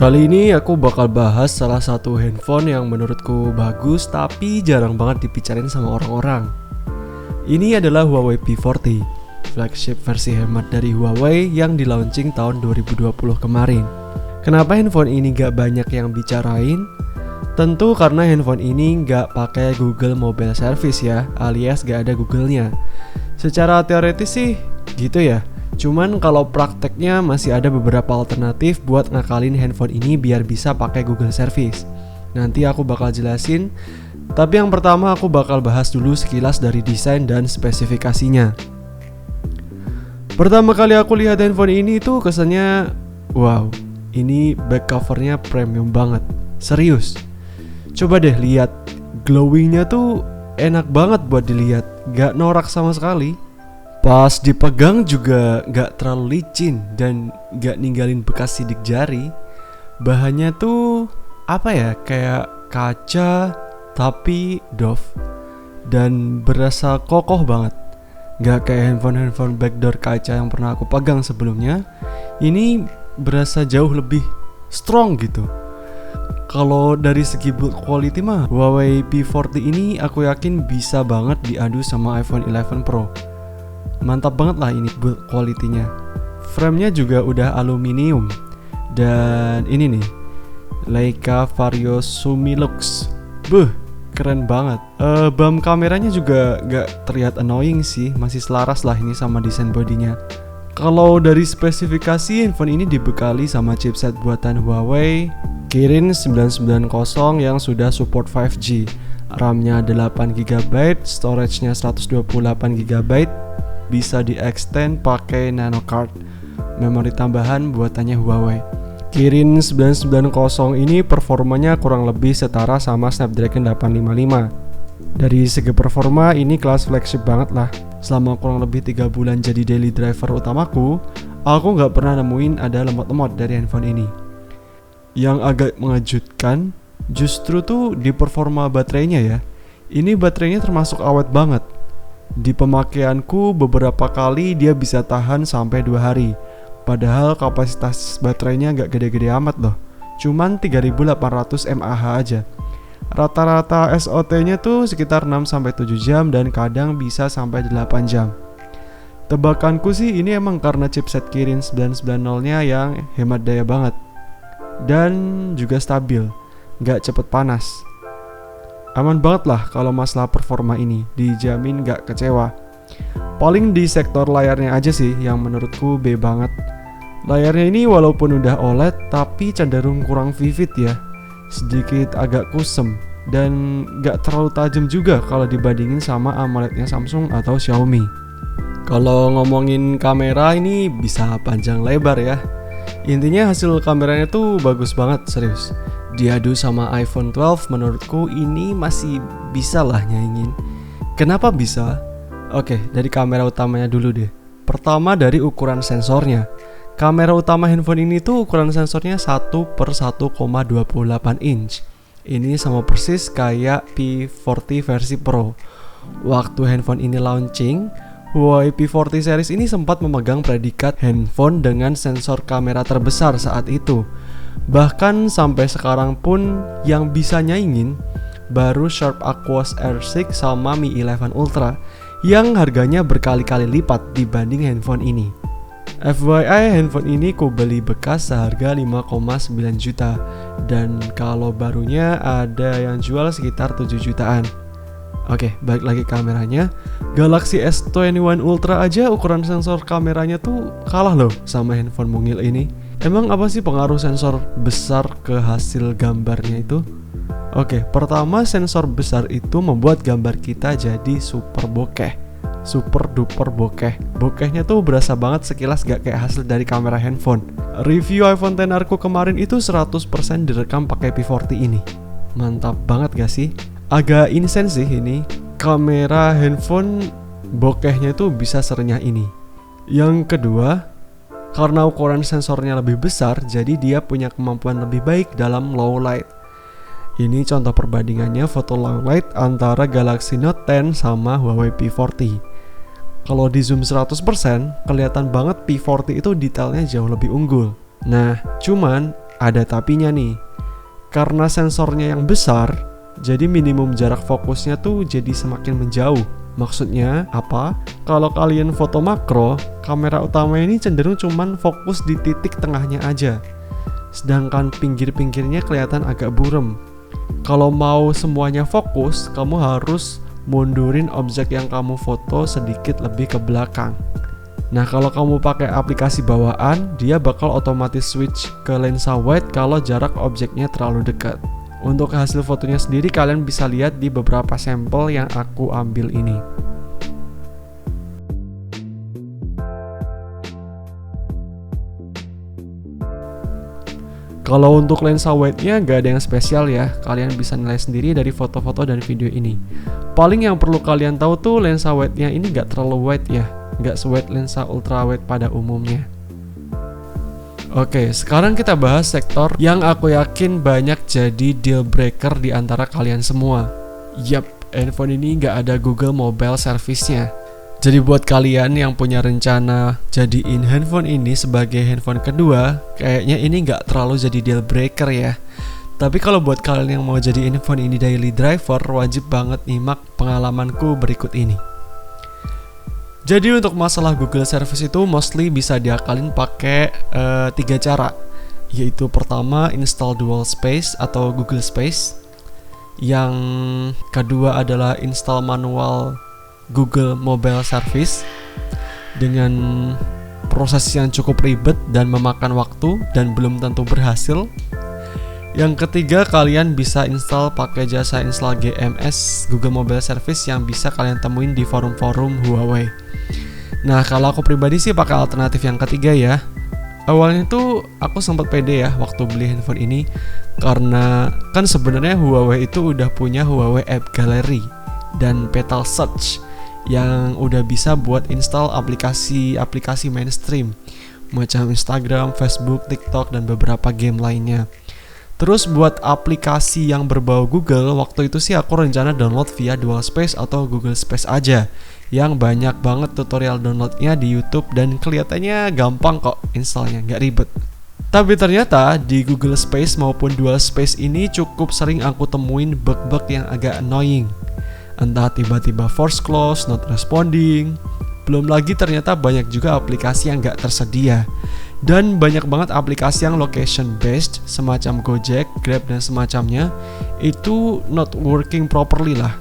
Kali ini aku bakal bahas salah satu handphone yang menurutku bagus tapi jarang banget dibicarain sama orang-orang. Ini adalah Huawei P40, flagship versi hemat dari Huawei yang di-launching tahun 2020 kemarin. Kenapa handphone ini gak banyak yang bicarain? Tentu karena handphone ini gak pakai Google Mobile Service ya, alias gak ada Google-nya. Secara teoretis sih gitu ya. Cuman kalau prakteknya masih ada beberapa alternatif buat ngakalin handphone ini biar bisa pakai Google Service. Nanti aku bakal jelasin. Tapi yang pertama aku bakal bahas dulu sekilas dari desain dan spesifikasinya. Pertama kali aku lihat handphone ini tuh kesannya wow, ini back covernya premium banget. Serius. Coba deh lihat, glowingnya tuh enak banget buat dilihat, gak norak sama sekali. Pas dipegang juga gak terlalu licin dan gak ninggalin bekas sidik jari. Bahannya tuh apa ya, kayak kaca tapi doff dan berasa kokoh banget. Gak kayak handphone backdoor kaca yang pernah aku pegang sebelumnya. Ini berasa jauh lebih strong gitu. Kalau dari segi build quality mah Huawei P40 ini aku yakin bisa banget diadu sama iPhone 11 Pro. Mantap banget lah ini build quality-nya. Frame-nya juga udah aluminium. Dan ini nih, Leica Vario Sumilux. Keren banget. BAM kameranya juga gak terlihat annoying sih, masih selaras lah ini sama desain bodinya. Kalau dari spesifikasi, handphone ini dibekali sama chipset buatan Huawei Kirin 990 yang sudah support 5G. RAM-nya 8GB, storage-nya 128GB. Bisa di-extend pakai nano card, memori tambahan buatannya Huawei. Kirin 990 ini performanya kurang lebih setara sama Snapdragon 855. Dari segi performa ini kelas flagship banget lah. Selama kurang lebih 3 bulan jadi daily driver utamaku, aku gak pernah nemuin ada lemot-lemot dari handphone ini. Yang agak mengejutkan justru tuh di performa baterainya ya. Ini baterainya termasuk awet banget. Di pemakaianku beberapa kali dia bisa tahan sampai 2 hari. Padahal kapasitas baterainya gak gede-gede amat loh. Cuman 3800 mAh aja. Rata-rata SOT-nya tuh sekitar 6-7 jam dan kadang bisa sampai 8 jam. Tebakanku sih ini emang karena chipset Kirin 990-nya yang hemat daya banget. Dan juga stabil, gak cepet panas. Aman banget lah kalau masalah performa ini, dijamin gak kecewa. Paling di sektor layarnya aja sih yang menurutku B banget. Layarnya ini walaupun udah OLED tapi cenderung kurang vivid ya. Sedikit agak kusem dan gak terlalu tajam juga kalau dibandingin sama AMOLED-nya Samsung atau Xiaomi. Kalau ngomongin kamera ini bisa panjang lebar ya. Intinya hasil kameranya tuh bagus banget, serius. Diadu sama iPhone 12 menurutku ini masih bisa lah nyaingin. Kenapa bisa? Oke, dari kamera utamanya dulu deh. Pertama dari ukuran sensornya. Kamera utama handphone ini tuh ukuran sensornya 1/1,28 inch. Ini sama persis kayak P40 versi Pro. Waktu handphone ini launching, Huawei P40 series ini sempat memegang predikat handphone dengan sensor kamera terbesar saat itu. Bahkan sampai sekarang pun yang bisa nyaingin baru Sharp Aquos R6 sama Mi 11 Ultra yang harganya berkali-kali lipat dibanding handphone ini. FYI, handphone ini ku beli bekas seharga 5,9 juta dan kalau barunya ada yang jual sekitar 7 jutaan. Oke, balik lagi kameranya. Galaxy S21 Ultra aja ukuran sensor kameranya tuh kalah loh sama handphone mungil ini. Emang apa sih pengaruh sensor besar ke hasil gambarnya itu? Oke, pertama sensor besar itu membuat gambar kita jadi super bokeh. Super duper bokeh. Bokehnya tuh berasa banget sekilas gak kayak hasil dari kamera handphone. Review iPhone XR ku kemarin itu 100% direkam pakai P40 ini. Mantap banget gak sih? Agak insane sih ini. Kamera handphone bokehnya tuh bisa serenyah ini. Yang kedua, karena ukuran sensornya lebih besar, jadi dia punya kemampuan lebih baik dalam low light. Ini contoh perbandingannya foto low light antara Galaxy Note 10 sama Huawei P40. Kalau di zoom 100%, kelihatan banget P40 itu detailnya jauh lebih unggul. Nah, cuman ada tapinya nih. Karena sensornya yang besar, jadi minimum jarak fokusnya tuh jadi semakin menjauh. Maksudnya apa? Kalau kalian foto makro, kamera utama ini cenderung cuman fokus di titik tengahnya aja. Sedangkan pinggir-pinggirnya kelihatan agak buram. Kalau mau semuanya fokus, kamu harus mundurin objek yang kamu foto sedikit lebih ke belakang. Nah, kalau kamu pakai aplikasi bawaan, dia bakal otomatis switch ke lensa wide kalau jarak objeknya terlalu dekat. Untuk hasil fotonya sendiri kalian bisa lihat di beberapa sampel yang aku ambil ini. Kalau untuk lensa wide-nya nggak ada yang spesial ya, kalian bisa nilai sendiri dari foto-foto dan video ini. Paling yang perlu kalian tahu tuh lensa wide-nya ini nggak terlalu wide ya, nggak se-wide lensa ultra wide pada umumnya. Oke, sekarang kita bahas sektor yang aku yakin banyak jadi deal breaker di antara kalian semua. Yap, handphone ini nggak ada Google Mobile Service-nya. Jadi buat kalian yang punya rencana jadiin handphone ini sebagai handphone kedua, kayaknya ini nggak terlalu jadi deal breaker ya. Tapi kalau buat kalian yang mau jadiin handphone ini daily driver, wajib banget nyimak pengalamanku berikut ini. Jadi untuk masalah Google Service itu mostly bisa diakalin pakai 3 cara. Yaitu pertama install Dual Space atau Google Space. Yang kedua adalah install manual Google Mobile Service dengan proses yang cukup ribet dan memakan waktu dan belum tentu berhasil. Yang ketiga, kalian bisa install pakai jasa install GMS Google Mobile Service yang bisa kalian temuin di forum-forum Huawei. Nah, kalau aku pribadi sih pakai alternatif yang ketiga ya. Awalnya tuh aku sempat pede ya waktu beli handphone ini, karena kan sebenarnya Huawei itu udah punya Huawei App Gallery dan Petal Search yang udah bisa buat install aplikasi-aplikasi mainstream macam Instagram, Facebook, TikTok, dan beberapa game lainnya. Terus buat aplikasi yang berbau Google, waktu itu sih aku rencana download via Dual Space atau Google Space aja, yang banyak banget tutorial downloadnya di YouTube dan kelihatannya gampang kok installnya, nggak ribet. Tapi ternyata di Google Space maupun Dual Space ini cukup sering aku temuin bug-bug yang agak annoying. Entah tiba-tiba force close, not responding. Belum lagi ternyata banyak juga aplikasi yang nggak tersedia. Dan banyak banget aplikasi yang location based semacam Gojek, Grab, dan semacamnya itu not working properly lah.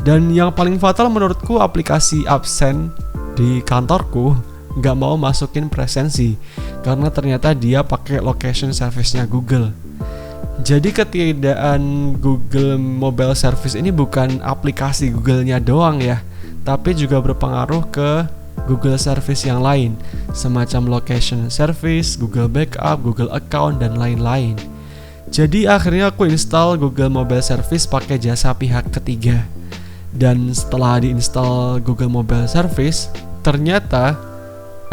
Dan yang paling fatal menurutku aplikasi absen di kantorku nggak mau masukin presensi karena ternyata dia pakai location service-nya Google. Jadi ketiadaan Google Mobile Service ini bukan aplikasi Google-nya doang ya, tapi juga berpengaruh ke Google Service yang lain, semacam Location Service, Google Backup, Google Account, dan lain-lain. Jadi akhirnya aku install Google Mobile Service pakai jasa pihak ketiga. Dan setelah diinstal Google Mobile Service, ternyata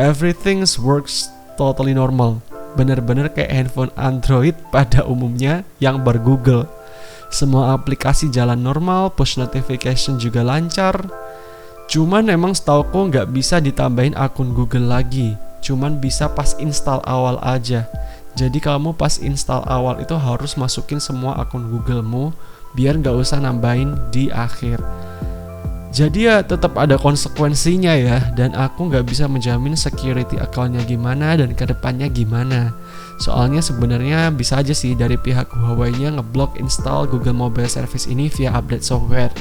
everything works totally normal. Bener-bener kayak handphone Android pada umumnya yang ber-Google. Semua aplikasi jalan normal, push notification juga lancar. Cuman emang setauku nggak bisa ditambahin akun Google lagi. Cuman bisa pas install awal aja. Jadi kamu pas install awal itu harus masukin semua akun Googlemu biar nggak usah nambahin di akhir. Jadi ya tetap ada konsekuensinya ya. Dan aku nggak bisa menjamin security accountnya gimana dan kedepannya gimana. Soalnya sebenarnya bisa aja sih dari pihak Huawei-nya ngeblok install Google Mobile Service ini via update software.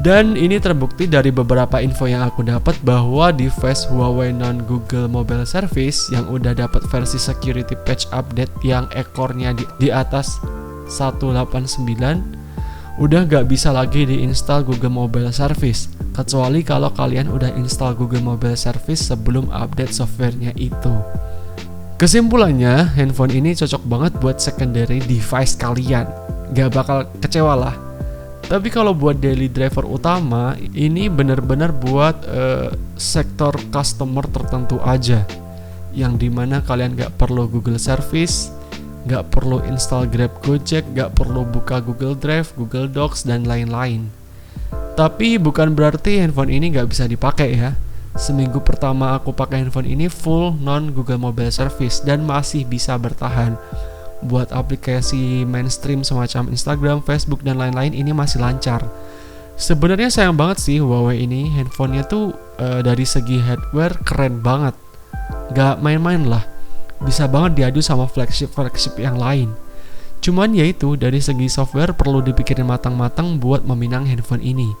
Dan ini terbukti dari beberapa info yang aku dapat bahwa device Huawei non-Google Mobile Service yang udah dapat versi security patch update yang ekornya di atas 189 udah gak bisa lagi diinstal Google Mobile Service, kecuali kalau kalian udah install Google Mobile Service sebelum update softwarenya itu. Kesimpulannya, handphone ini cocok banget buat secondary device kalian, gak bakal kecewa lah. Tapi kalau buat daily driver utama, ini benar-benar buat sektor customer tertentu aja, yang dimana kalian gak perlu Google Service, gak perlu install Grab, Gojek, gak perlu buka Google Drive, Google Docs, dan lain-lain. Tapi bukan berarti handphone ini gak bisa dipakai ya. Seminggu pertama aku pakai handphone ini full non Google Mobile Service dan masih bisa bertahan. buat aplikasi mainstream semacam Instagram, Facebook, dan lain-lain ini masih lancar. Sebenarnya sayang banget sih Huawei ini, handphonenya tuh dari segi hardware keren banget, gak main-main lah, bisa banget diadu sama flagship yang lain. Cuman ya itu, dari segi software perlu dipikirin matang-matang buat meminang handphone ini,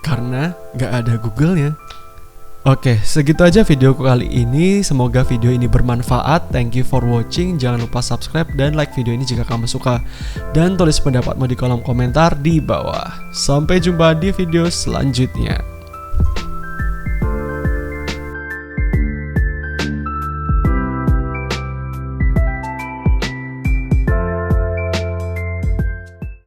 karena gak ada Google-nya. Oke, segitu aja videoku kali ini. Semoga video ini bermanfaat. Thank you for watching. Jangan lupa subscribe dan like video ini jika kamu suka. Dan tulis pendapatmu di kolom komentar di bawah. Sampai jumpa di video selanjutnya.